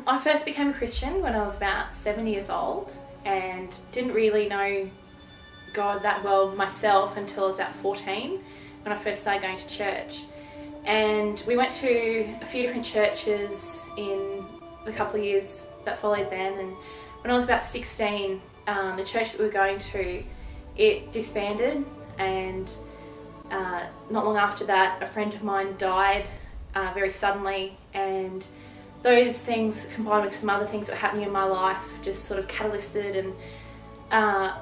I first became a Christian when I was about 7 years old and didn't really know God that well myself until I was about 14 when I first started going to church. And we went to a few different churches in the couple of years that followed then, and when I was about 16, the church that we were going to, it disbanded, and not long after that a friend of mine died very suddenly, and those things combined with some other things that were happening in my life just sort of catalysed, and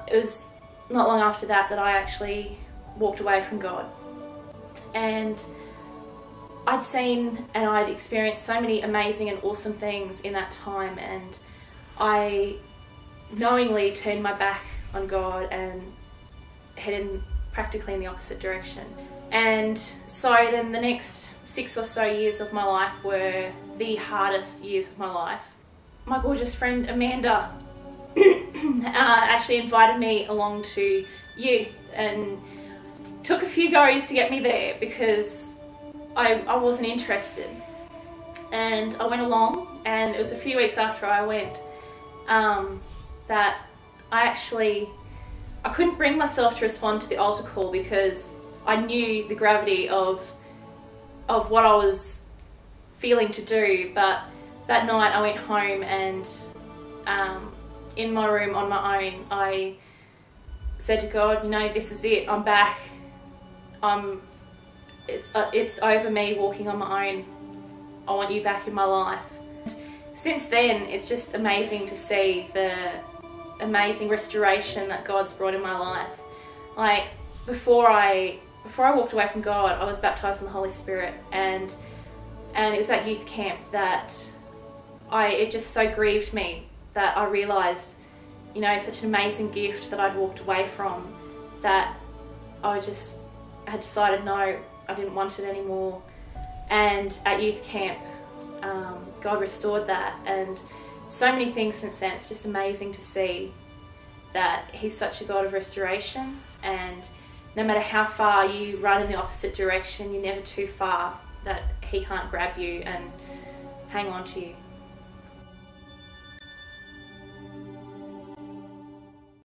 it was not long after that that I actually walked away from God. And I'd seen and I'd experienced so many amazing and awesome things in that time, and I knowingly turned my back on God and headed practically in the opposite direction. And so then the next 6 or so years of my life were the hardest years of my life. My gorgeous friend Amanda actually invited me along to youth and took a few goes to get me there because I wasn't interested. And I went along, and it was a few weeks after I went that I couldn't bring myself to respond to the altar call because I knew the gravity of what I was feeling to do. But that night I went home, and in my room on my own I said to God, you know, this is it, I'm back. It's over me walking on my own. I want you back in my life. Since then, it's just amazing to see the amazing restoration that God's brought in my life. Like, before I walked away from God, I was baptized in the Holy Spirit, and it was at youth camp that it just so grieved me that I realised, you know, such an amazing gift that I'd walked away from, that I had decided no, I didn't want it anymore. And at youth camp, God restored that, and so many things since then. It's just amazing to see that He's such a God of restoration, and no matter how far you run in the opposite direction, you're never too far that He can't grab you and hang on to you.